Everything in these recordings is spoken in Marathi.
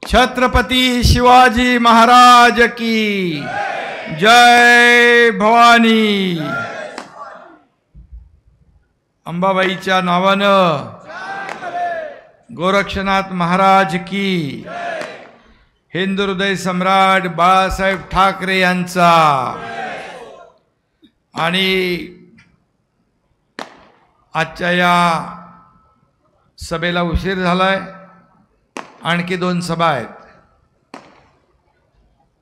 छत्रपती शिवाजी महाराज की जय भवानी। अंबाबाईच्या नावानं गोरक्षनाथ महाराज की, हिंदू हृदय सम्राट बाळासाहेब ठाकरे यांचा। आणि आजच्या या सभेला उशीर झालाय, आणखी 2 सभा आहेत,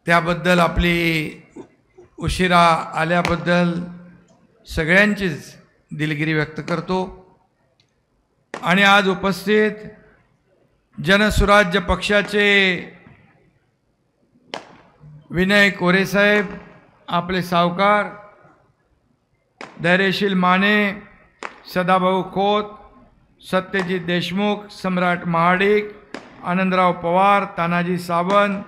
त्याबद्दल आपली उशिरा आल्याबद्दल सगळ्यांचीच दिलगिरी व्यक्त करतो। आणि आज उपस्थित जनसुराज्य पक्षाचे विनय कोरे साहेब, आपले सावकार धैर्यशील माने, सदाभाऊ खोत, सत्यजित देशमुख, सम्राट महाडिक, आनंदराव पवार, तानाजी सावंत,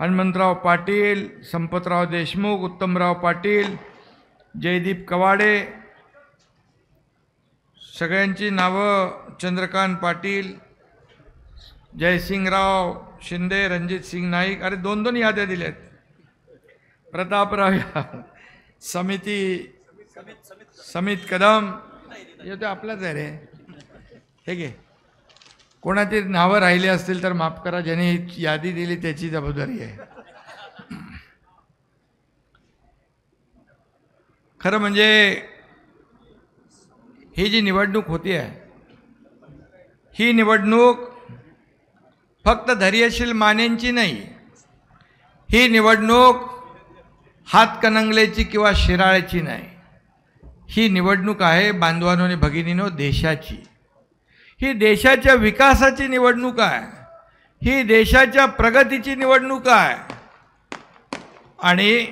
हनुमंतराव पाटील, संपतराव देशमुख, उत्तमराव पाटील, जयदीप कवाडे, सगळ्यांची नावं, चंद्रकांत पाटील, जयसिंगराव शिंदे, रणजित सिंग नाईक, अरे 2 याद्या दिल्यात, प्रतापराव समित कदम, हे ते आपलाच आहे रे, हे घे। कोणाची नावं राहिली असतील तर माफ करा, ज्याने यादी दिली त्याची जबाबदारी आहे। खरं म्हणजे ही जी निवडणूक होती आहे, ही निवडणूक फक्त धैर्यशील मानेंची नाही, ही निवडणूक हातकणंगलेची किंवा शिराळ्याची नाही, ही निवडणूक आहे बांधवांनो आणि भगिनींनो देशाची। ही देशाच्या विकासाची निवडणूक आहे, ही देशाच्या प्रगतीची निवडणूक आहे। आणि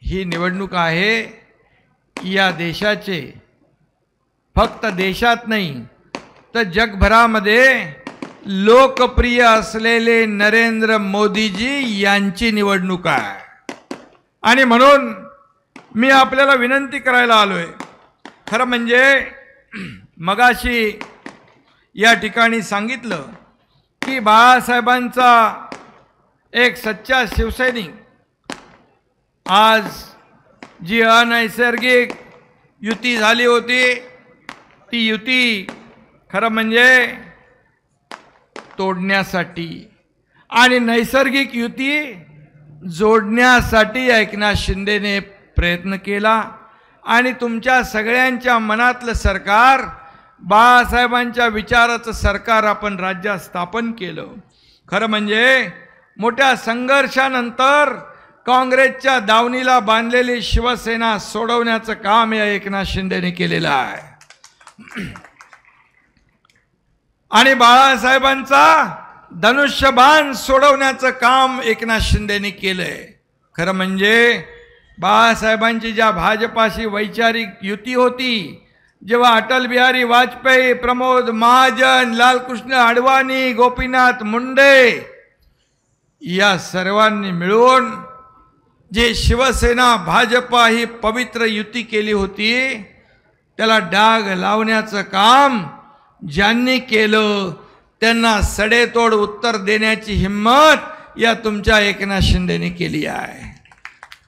ही निवडणूक आहे या देशाचे, फक्त देशात नाही तर जगभरामध्ये लोकप्रिय असलेले नरेंद्र मोदीजी यांची निवडणूक आहे। आणि म्हणून मी आपल्याला विनंती करायला आलोय। खरं म्हणजे मगाशी या ठिकाणी सांगितलं की बाळासाहेबांचा एक सच्चा शिवसैनिक, आज जी अनैसर्गिक युती झाली होती, ती युती खरं म्हणजे तोडण्यासाठी आणि नैसर्गिक युती जोडण्यासाठी एकनाथ शिंदेने प्रयत्न केला। आणि तुमच्या सगळ्यांच्या मनातलं सरकार, बाळासाहेबांच्या विचाराचं सरकार आपण राज्यात स्थापन केलं। खरं म्हणजे मोठ्या संघर्षानंतर काँग्रेसच्या दावणीला बांधलेली शिवसेना सोडवण्याचं काम या एकनाथ शिंदेने केलेलं आहे। आणि बाळासाहेबांचा धनुष्यबाण सोडवण्याचं काम एकनाथ शिंदेने केलंय। खरं म्हणजे बाळासाहेबांची ज्या भाजपाशी वैचारिक युती होती, जेव्हा अटल बिहारी वाजपेयी, प्रमोद महाजन, लालकृष्ण अडवाणी, गोपीनाथ मुंडे या सर्वांनी मिळून जे शिवसेना भाजपा ही पवित्र युती केली होती, त्याला डाग लावण्याचं काम ज्यांनी केलं त्यांना सडेतोड उत्तर देण्याची हिम्मत या तुमच्या एकनाथ शिंदेने केली आहे।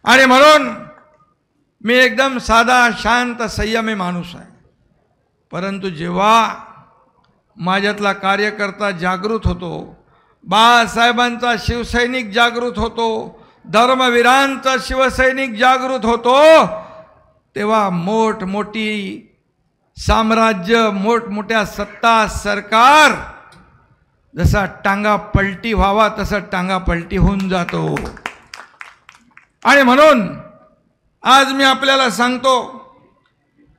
आणि म्हणून मी एकदम साधा, शांत, संयमी माणूस आहे, परंतु जेव्हा माझ्यातला कार्यकर्ता जागृत होतो, बाळासाहेबांचा शिवसैनिक जागृत होतो, धर्मवीरांचा शिवसैनिक जागृत होतो, तेव्हा मोठमोठी साम्राज्य, मोठमोठ्या सत्ता, सरकार जसा टांगा पलटी व्हावा तसा टांगा पलटी होऊन जातो। आणि म्हणून आज मी आपल्याला सांगतो,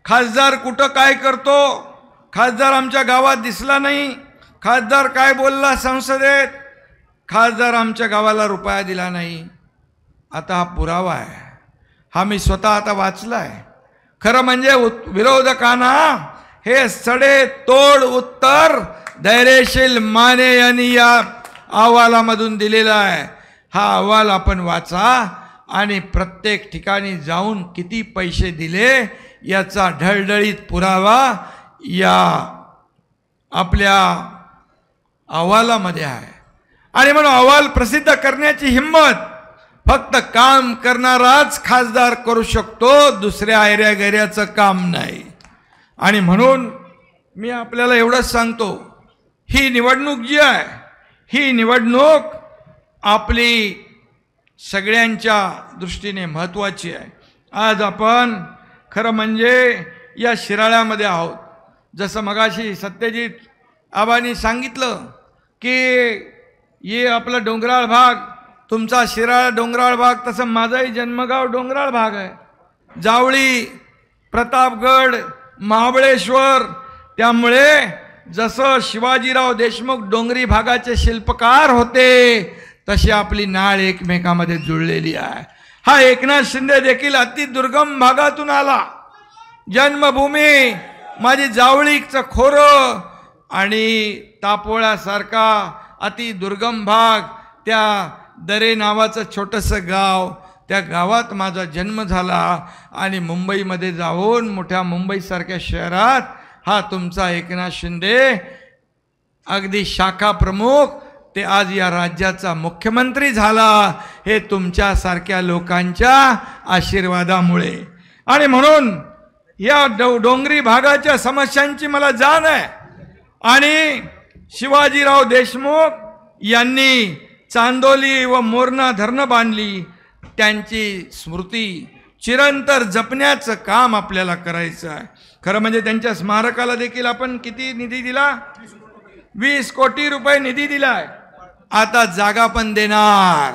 खासदार कुठं काय करतो, खासदार आमच्या गावात दिसला नाही, खासदार काय बोलला संसदेत, खासदार आमच्या गावाला रुपया दिला नाही, आता हा पुरावा आहे, हा मी स्वतः आता वाचलाय। खरं म्हणजे विरोधकांना हे सडे तोड उत्तर धैर्यशील माने यांनी या अहवालामधून दिलेला आहे। हा अहवाल आपण वाचा आणि प्रत्येक ठिकाणी जाऊन किती पैसे दिले याचा ढळढळीत पुरावा या आपल्या अहवालामध्ये आहे। आणि म्हणून अहवाल प्रसिद्ध करण्याची हिंमत फक्त काम करणाराच खासदार करू शकतो, दुसऱ्या आयऱ्या गैऱ्याचं काम नाही. आणि म्हणून मी आपल्याला एवढंच सांगतो, ही निवडणूक जी आहे, ही निवडणूक आपली सगळ्यांच्या दृष्टीने महत्त्वाची आहे. आज आपण खरं म्हणजे या शिराळ्यामध्ये आहोत. जसं मगाशी सत्यजित आबांनी सांगितलं की ये आपला डोंगराळ भाग, तुमचा शिराळा डोंगराळ भाग, तसं माझाही जन्मगाव डोंगराळ भाग आहे. जावळी, प्रतापगड, महाबळेश्वर. त्यामुळे जसं शिवाजीराव देशमुख डोंगरी भागाचे शिल्पकार होते, तशी आपली नाळ एकमेकामध्ये जुळलेली आहे. हा एकनाथ शिंदे देखील अति दुर्गम भागातून आला. जन्मभूमी माझी जावळीचं खोरं आणि तापोळ्यासारखा अति दुर्गम भाग, त्या दरे नावाचं छोटंसं गाव, त्या गावात माझा जन्म झाला. आणि मुंबईमध्ये जाऊन मोठ्या मुंबईसारख्या शहरात हा तुमचा एकनाथ शिंदे अगदी शाखा प्रमुख ते आज या राज्याचा मुख्यमंत्री झाला, हे तुमच्यासारख्या लोकांच्या आशीर्वादामुळे. आणि म्हणून या डोंगरी भागाच्या समस्यांची मला जाण आहे. आणि शिवाजीराव देशमुख यांनी चांदोली व मोरणा धरणं बांधली, त्यांची स्मृती चिरंतर जपण्याचं काम आपल्याला करायचं आहे. खरं म्हणजे त्यांच्या स्मारकाला देखील आपण किती निधी दिला? 20 कोटी रुपये निधी दिलाय. आता जागा पण देणार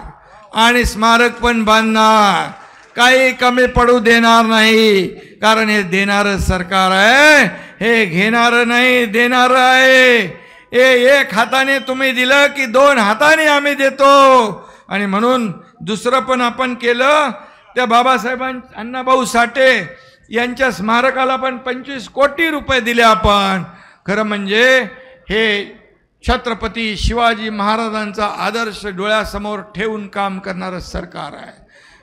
आणि स्मारक पण बांधणार, काही कमी पडू देणार नाही. कारण हे देणारं सरकार आहे, हे घेणारं नाही, देणारं आहे. एक हाताने तुम्ही दिलं की 2 हाताने आम्ही देतो. आणि म्हणून दुसरं पण आपण केलं, त्या बाबासाहेबांना अण्णाभाऊ साठे यांच्या स्मारकाला पण 25 कोटी रुपये दिले आपण. खरं म्हणजे हे छत्रपती शिवाजी महाराजांचा आदर्श डोळ्यासमोर ठेवून काम करणारं सरकार आहे.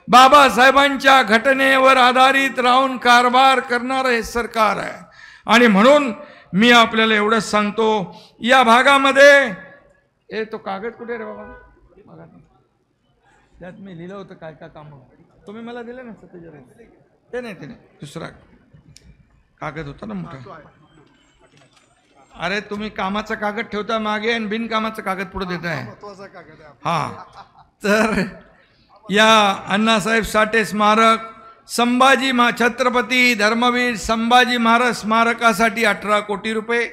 बाबासाहेबांच्या घटनेवर आधारित राहून कारभार करणारं हे सरकार आहे. आणि म्हणून मी आपल्याला एवढंच सांगतो, या भागामध्ये तो कागद कुठे रे बाबा? त्यात मी लिहिलं होतं काय काय काम तुम्ही मला दिलं ना सत्यजित? ते नाही दुसरा कागद होता ना मोठा. अरे तुम्ही कामाचा कागद ठेवता मागे आणि बिनकामाचा कागद पुढे देताय. हा, तर या अण्णासाहेब साठे स्मारक, संभाजी छत्रपती धर्मवीर संभाजी महाराज स्मारकासाठी 18 कोटी रुपये.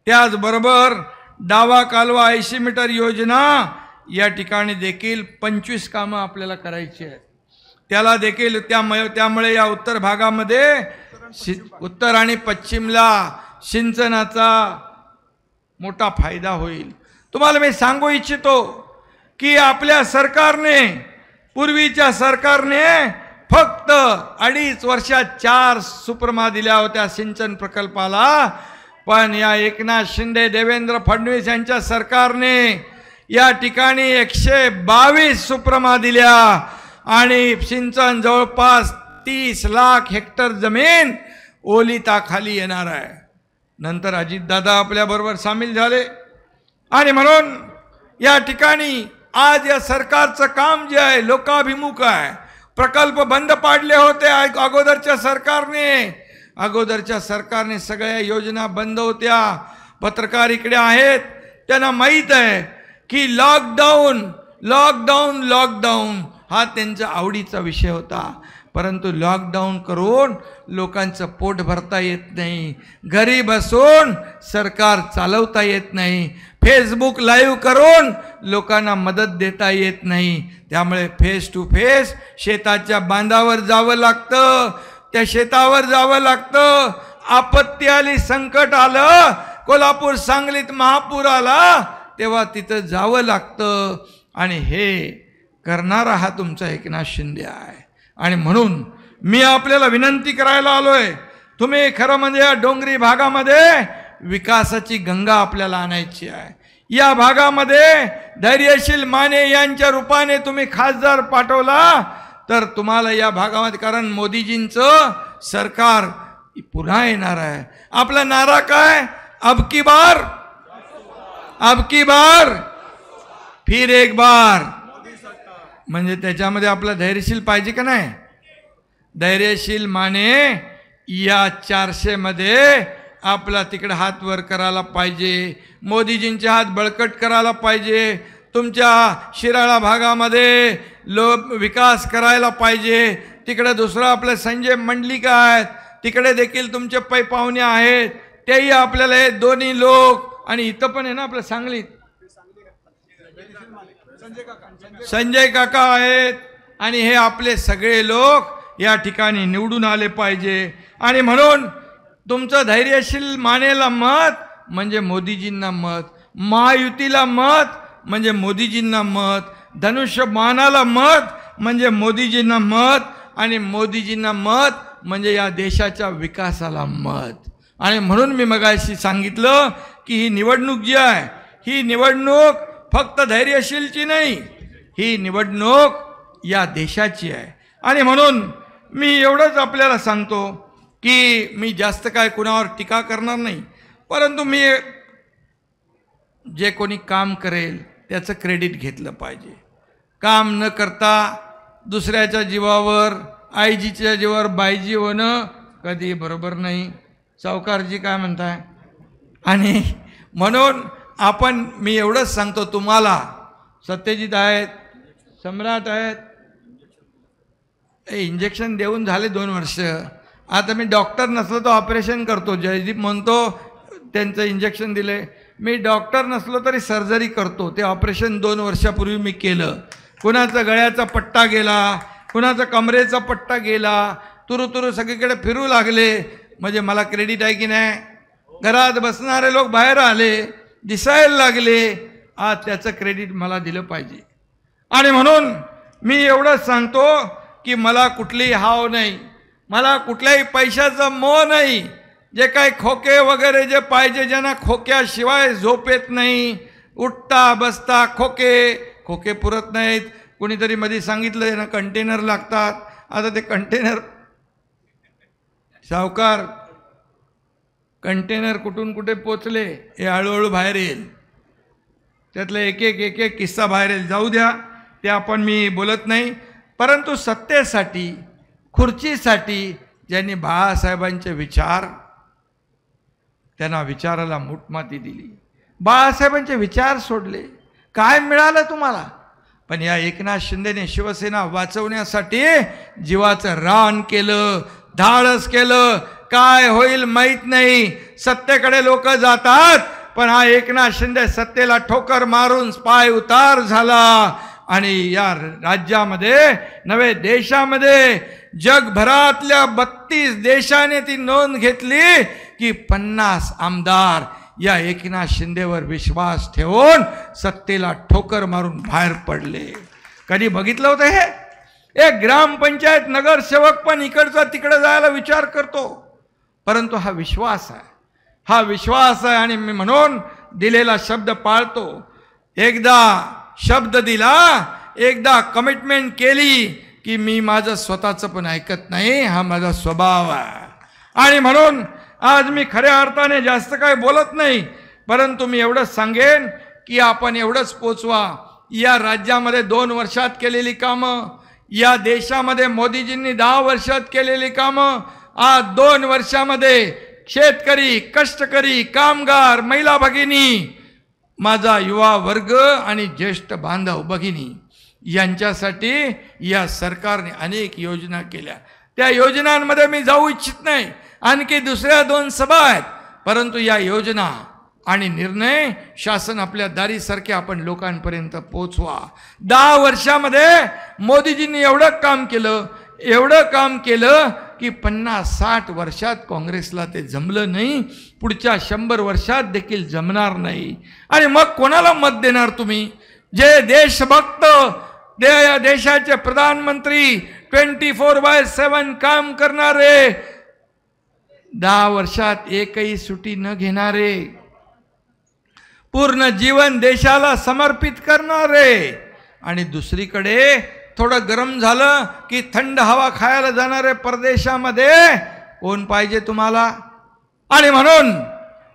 त्याचबरोबर डावा कालवा 80 मीटर योजना, या ठिकाणी देखील 25 कामं आपल्याला करायची आहेत. त्याला देखील त्यामुळे या उत्तर भागामध्ये उत्तर आणि पश्चिमला सिंचनाचा मोठा फायदा होईल. तुम्हाला मी सांगू इच्छितो की आपल्या सरकारने, पूर्वीच्या सरकारने फक्त 2.5 वर्षात 4 सुप्रमा दिल्या होत्या सिंचन प्रकल्पाला. पण या एकनाथ शिंदे, देवेंद्र फडणवीस यांच्या सरकारने या ठिकाणी 122 सुप्रमा दिल्या आणि सिंचन जवळपास 30 लाख हेक्टर जमीन ओलिताखाली येणार आहे. नंतर अजितदादा आपल्याबरोबर सामील झाले. आणि म्हणून या ठिकाणी आज या सरकारचं काम जे आहे लोकाभिमुख आहे. प्रकल्प बंद पाडले होते अगोदरच्या सरकारने सगळ्या योजना बंद होत्या. पत्रकार इकडे आहेत, त्यांना माहीत आहे की लॉकडाऊन हा त्यांचा आवडीचा विषय होता. परंतु लॉकडाऊन करून लोकांचं पोट भरता येत नाही, घरी बसून सरकार चालवता येत नाही, फेसबुक लाईव्ह करून लोकांना मदत देता येत नाही. त्यामुळे फेस टू फेस शेताच्या बांधावर जावं लागतं, त्या शेतावर जावं लागतं. आपत्ती आली, संकट आलं, कोल्हापूर सांगलीत महापूर आला, तेव्हा तिथं जावं लागतं. आणि हे करणारा हा तुमचा एकनाथ शिंदे आहे. आणि म्हणून मी आपल्याला विनंती करायला आलोय, तुम्ही खरं म्हणजे या डोंगरी भागामध्ये विकासाची गंगा आपल्याला आणायची आहे. या भागामध्ये धैर्यशील माने यांच्या रूपाने तुम्ही खासदार पाठवला तर तुम्हाला या भागामध्ये, कारण मोदीजींचं सरकार पुन्हा येणार आहे. आपला नारा काय? अब की बार फिर एक बार, म्हणजे त्याच्यामध्ये आपला धैर्यशील पाहिजे का नाही? धैर्यशील माने या 400 मध्ये आपला तिकडे हात वर करायला पाहिजे, मोदीजींचे हात बळकट करायला पाहिजे, तुमच्या शिराळा भागामध्ये विकास करायला पाहिजे, तिकडे दुसरं आपलं संजय मंडलिक आहेत, तिकडे देखील तुमचे पै पाहुणे आहेत, तेही आपल्याला हे दोन्ही लोक, आणि इथं पण आहे ना आपलं सांगलीत संजय काका आहेत, आणि हे आपले सगळे लोक या ठिकाणी निवडून आले पाहिजे. आणि म्हणून तुमचं धैर्यशील मानेला मत म्हणजे मोदीजींना मत, महायुतीला मत म्हणजे मोदीजींना मत, धनुष्यबाणाला मत म्हणजे मोदीजींना मत, आणि मोदीजींना मत म्हणजे या देशाच्या विकासाला मत. आणि म्हणून मी मगाशी सांगितलं की ही निवडणूक जी आहे, ही निवडणूक फक्त धैर्यशीलची नाही, ही निवडणूक या देशाची आहे. आणि म्हणून मी एवढंच आपल्याला सांगतो की मी जास्त काय कुणावर टीका करणार नाही, परंतु मी जे कोणी काम करेल त्याचं क्रेडिट घेतलं पाहिजे. काम न करता दुसऱ्याच्या जीवावर, आईजीच्या जीवावर बाईजी होणं कधी बरोबर नाही. सावकारजी काय म्हणताय? आणि म्हणून मी एवढंच सांगतो तुम्हाला, सत्यजित आहेत, सम्राट आहेत, इंजेक्शन देऊन झाले 2 वर्ष. आता मी डॉक्टर नसलो तर ऑपरेशन करतो. जयदीप म्हणतो त्यांचं इंजेक्शन दिले, मी डॉक्टर नसलो तरी सर्जरी करतो. ते ऑपरेशन 2 वर्षापूर्वी मी केलं. कुणाचा गळ्याचा पट्टा गेला, कुणाचा कमरेचा पट्टा गेला, तुरु सगळीकडे फिरू लागले, म्हणजे मला क्रेडिट आहे की नाही? घरात बसणारे लोक बाहेर आले, दिसायला लागले, आज त्याचं क्रेडिट मला दिलं पाहिजे. आणि म्हणून मी एवढंच सांगतो की मला कुठलीही हाव नाही, मला कुठल्याही पैशाचं मोह नाही. जे काही खोके वगैरे जे पाहिजे, ज्यांना खोक्याशिवाय झोप येत नाही, उठता बसता खोके पुरत नाहीत. कोणीतरी मध्ये सांगितलं यांना कंटेनर लागतात. आता ते कंटेनर, सावकार कंटेनर कुठून कुठे पोचले हे हळूहळू बाहेर येईल. त्यातलं एक एक किस्सा बाहेर येईल. जाऊ द्या, ते आपण मी बोलत नाही. परंतु सत्तेसाठी, खुर्चीसाठी ज्यांनी बाळासाहेबांचे विचार, त्यांना विचाराला मूठमाती दिली, बाळासाहेबांचे विचार सोडले, काय मिळालं तुम्हाला? पण या एकनाथ शिंदेने शिवसेना वाचवण्यासाठी जीवाचं रान केलं, धाडस केलं. काय होईल माहीत नाही. सत्तेकडे लोक जातात, पण हा एकनाथ शिंदे सत्तेला ठोकर मारून पाय उतार झाला. आणि या राज्यामध्ये नव्हे देशामध्ये, जगभरातल्या 32 देशाने ती नोंद घेतली की 50 आमदार या एकनाथ शिंदेवर विश्वास ठेवून सत्तेला ठोकर मारून बाहेर पडले. कधी बघितलं होतं हे? एक ग्रामपंचायत नगरसेवक पण इकडचा तिकडे जायला विचार करतो. परंतु हा विश्वास आहे, हा विश्वास आहे. आणि मी म्हणून दिलेला शब्द पाळतो. एकदा शब्द दिला, एकदा कमिटमेंट केली की मी माझं स्वतःचं पण ऐकत नाही, हा माझा स्वभाव आहे. आणि म्हणून आज मी खऱ्या अर्थाने जास्त काय बोलत नाही, परंतु मी एवढंच सांगेन की आपण एवढंच पोचवा. या राज्यामध्ये 2 वर्षात केलेली कामं, या देशामध्ये मोदीजींनी 10 वर्षात केलेली कामं, आज 2 वर्षामध्ये शेतकरी, कष्टकरी, कामगार, महिला भगिनी, माझा युवा वर्ग आणि ज्येष्ठ बांधव भगिनी यांच्यासाठी या सरकारने अनेक योजना केल्या. त्या योजनांमध्ये मी जाऊ इच्छित नाही. आणखी दुसऱ्या 2 सभा आहेत, परंतु या योजना आणि निर्णय शासन आपल्या दारीसारखे आपण लोकांपर्यंत पोचवा. 10 वर्षामध्ये मोदीजींनी एवढं काम केलं की 50-60 वर्षात काँग्रेसला ते जमलं नाही, पुढच्या 100 वर्षात देखील जमणार नाही. आणि मग कोणाला मत देणार तुम्ही? जे देशभक्त, देशाचे प्रधानमंत्री, 24/7 काम करणारे, 10 वर्षात एकही सुट्टी न घेणारे, पूर्ण जीवन देशाला समर्पित करणारे, आणि दुसरीकडे थोडं गरम झालं की थंड हवा खायला जाणारे परदेशामध्ये कोण पाहिजे तुम्हाला? आणि म्हणून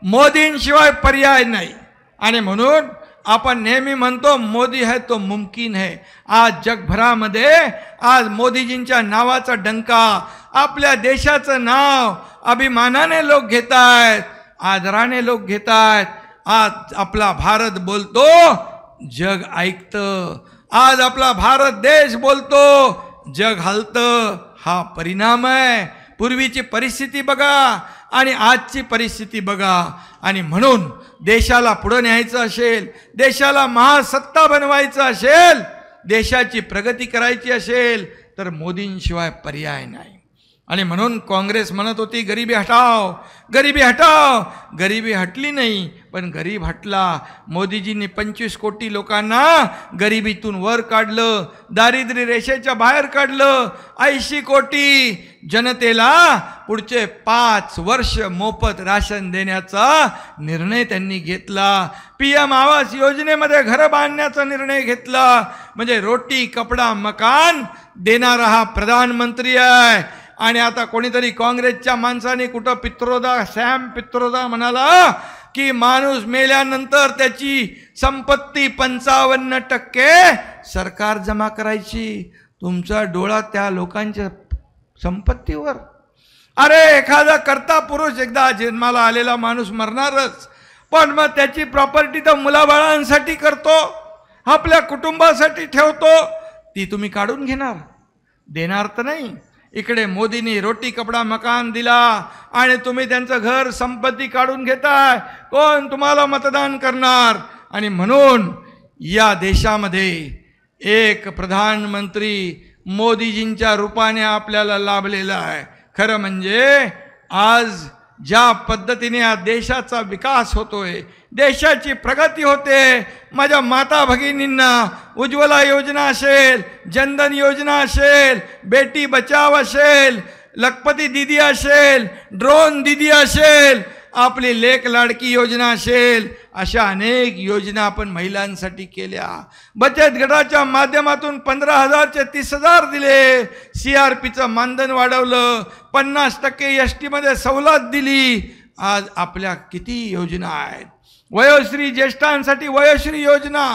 मोदींशिवाय पर्याय नाही. आणि म्हणून आपण नेहमी म्हणतो मोदी है तो मुमकिन है. आज जगभरामध्ये आज मोदीजींच्या नावाचा डंका, आपल्या देशाचं नाव अभिमानाने लोक घेत आहेत, आदराने लोक घेत आहेत. आज आपला भारत बोलतो, जग ऐकतं. आज आपला भारत देश बोलतो, जग हलतं. हा परिणाम आहे. पूर्वीची परिस्थिती बघा आणि आजची परिस्थिती बघा. आणि म्हणून देशाला पुढे न्यायचं असेल, देशाला महासत्ता बनवायचं असेल, देशाची प्रगती करायची असेल तर मोदींशिवाय पर्याय नाही. आणि म्हणून काँग्रेस म्हणत होती गरिबी हटाव, गरिबी हटाव. गरिबी हटली नाही, पण गरीब हटला. मोदीजींनी 25 कोटी लोकांना गरिबीतून वर काढलं, दारिद्र्य रेषेच्या बाहेर काढलं. 80 कोटी जनतेला पुढचे 5 वर्ष मोफत राशन देण्याचा निर्णय त्यांनी घेतला. PM आवास योजनेमध्ये घरं बांधण्याचा निर्णय घेतला. म्हणजे रोटी कपडा मकान देणारा हा प्रधानमंत्री आहे. आणि आता कोणीतरी काँग्रेसच्या माणसाने कुठं पित्रोदा, सॅम पित्रोदा म्हणाला की माणूस मेल्यानंतर त्याची संपत्ती 55% सरकार जमा करायची. तुमचा डोळा त्या लोकांच्या संपत्तीवर. अरे एखादा कर्ता पुरुष एकदा जन्माला आलेला माणूस मरणारच, पण मग त्याची प्रॉपर्टी तर मुलाबाळांसाठी करतो, आपल्या कुटुंबासाठी ठेवतो. ती तुम्ही काढून घेणार, देणार तर नाही. इकडे मोदींनी रोटी कपडा मकान दिला आणि तुम्ही त्यांचं घर संपत्ती काढून घेताय. कोण तुम्हाला मतदान करणार? आणि म्हणून या देशामध्ये एक प्रधानमंत्री मोदीजींच्या रूपाने आपल्याला लाभलेला आहे. खरं म्हणजे आज ज्या पद्धतीने या देशाचा विकास होतोय, देशाची प्रगती होते. माझ्या माता भगिनींना उज्ज्वला योजना असेल, जनधन योजना असेल, बेटी बचाव असेल, लखपती दीदी असेल, ड्रोन दीदी असेल, आपली लेक लाडकी योजना असेल, अशा अनेक योजना आपण महिलांसाठी केल्या. बचत गटाच्या माध्यमातून 15,000 चे 30,000 दिले. CRPचं मानधन वाढवलं, 50% ST मध्ये सवलत दिली. आज आपल्या किती योजना आहेत. वयोश्री ज्येष्ठांसाठी वयोश्री योजना,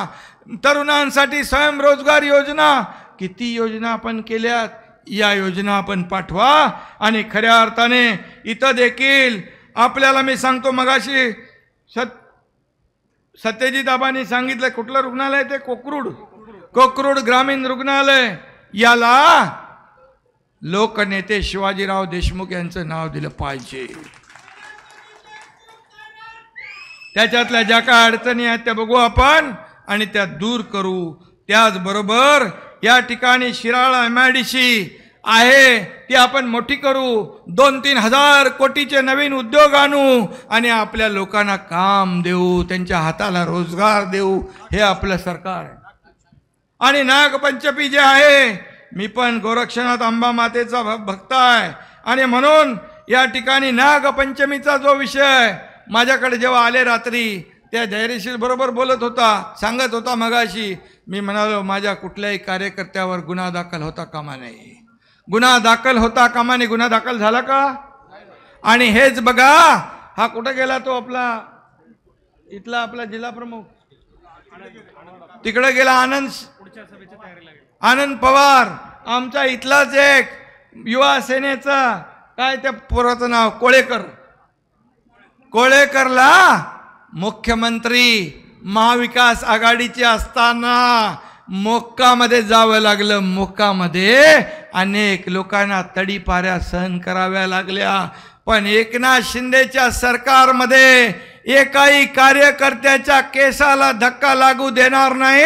तरुणांसाठी स्वयंरोजगार योजना, किती योजना आपण केल्यात. या योजना आपण पाठवा. आणि खऱ्या अर्थाने इथं देखील आपल्याला मी सांगतो, मगाशी सत्यजित आबांनी सांगितलं कुठलं रुग्णालय ते, कोकरूड ग्रामीण रुग्णालय. याला लोकनेते शिवाजीराव देशमुख यांचं नाव दिलं पाहिजे. त्याच्यातल्या ज्या काय अडचणी आहेत त्या बघू आपण आणि त्या दूर करू. त्याचबरोबर या ठिकाणी शिराळा MIDC आहे ती आपण मोठी करू. 2-3 हजार कोटीचे नवीन उद्योग आणू आणि आपल्या लोकांना काम देऊ, त्यांच्या हाताला रोजगार देऊ. हे आपलं सरकार आहे. आणि नागपंचमी जे आहे, मी पण गोरक्षनाथ अंबा मातेचा भक्त आहे आणि म्हणून या ठिकाणी नागपंचमीचा जो विषय माझ्याकडे जेव्हा आले रात्री, त्या धैर्यशील बरोबर बोलत होता, सांगत होता मगाशी. मी म्हणालो माझ्या कुठल्याही कार्यकर्त्यावर गुन्हा दाखल होता कामा नये. गुन्हा दाखल होता कामा नये. गुन्हा दाखल झाला का? आणि हेच बघा, हा कुठं गेला तो आपला इथला आपला जिल्हा प्रमुख, तिकडे गेला आनंद पवार, आमचा इथलाच एक युवा सेनेचा, काय त्या पोराचं नाव, कोळेकरला मुख्यमंत्री महाविकास आघाडीचे असताना मोक्कामध्ये जावं लागलं. मोक्कामध्ये अनेक लोकांना तडीपाऱ्या सहन कराव्या लागल्या. पण एकनाथ शिंदेच्या सरकारमध्ये एकाही कार्यकर्त्याच्या केसाला धक्का लागू देणार नाही,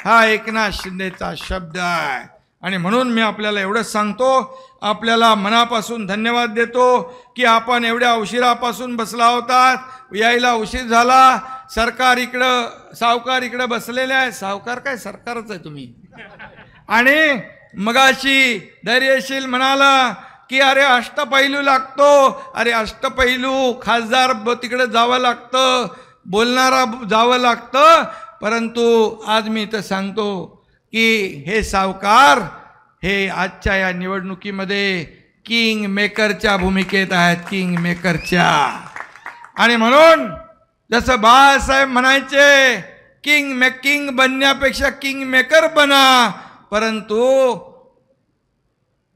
हा एकनाथ शिंदेचा शब्द आहे. आणि म्हणून मी आपल्याला एवढंच सांगतो, आपल्याला मनापासून धन्यवाद देतो की आपण एवढ्या उशिरापासून बसला होतात. यायला उशीर झाला. सरकार इकडं, सावकार इकडं बसलेले आहे. सावकार काय, सरकारच आहे तुम्ही. आणि मगाशी धैर्यशील म्हणाला की अरे अष्टपैलू लागतो. अरे अष्टपैलू खासदार तिकडे जावं लागतं, बोलणारा जावं लागतं. परंतु आज मी इथं सांगतो की हे सावकार हे आजच्या या निवडणुकीमध्ये किंग मेकरच्या भूमिकेत आहेत, किंग मेकरच्या. आणि म्हणून जसं बाळासाहेब म्हणायचे किंग बनण्यापेक्षा किंग मेकर बना, परंतु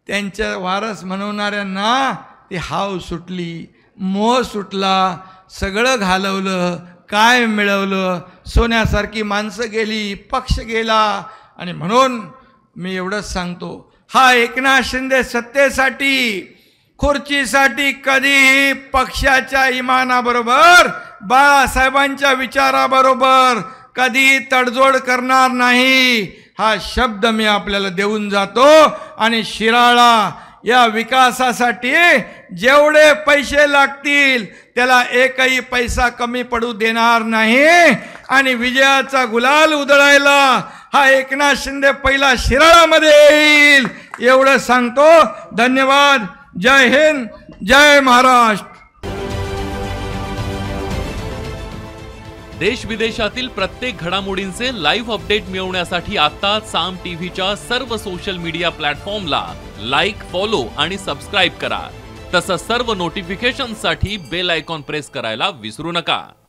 त्यांच्या वारस म्हणवणाऱ्यांना ती हाव सुटली, मोह सुटला, सगळं घालवलं, काय मिळवलं, सोन्यासारखी माणसं गेली, पक्ष गेला. आणि म्हणून मी एवढंच सांगतो, हा एकनाथ शिंदे सत्तेसाठी खुर्चीसाठी कधीही पक्षाच्या इमानाबरोबर बाळासाहेबांच्या विचाराबरोबर कधी तडजोड करणार नाही, हा शब्द मी आपल्याला देऊन जातो. आणि शिराळा या विकासासाठी जेवढे पैसे लागतील त्याला एकही पैसा कमी पडू देणार नाही. आणि विजयाचा गुलाल उधळायला हा एकनाथ शिंदे पहिला शिराळामध्ये येईल, एवढं सांगतो. धन्यवाद. जय हिंद, जय महाराष्ट्र. देश विदेशातील प्रत्येक घडामोडींचे लाईव्ह अपडेट मिळवण्यासाठी आता साम टीव्हीच्या सर्व सोशल मीडिया प्लॅटफॉर्मला लाईक, फॉलो आणि सबस्क्राईब करा. तसंच सर्व नोटिफिकेशनसाठी बेल आयकॉन प्रेस करायला विसरू नका.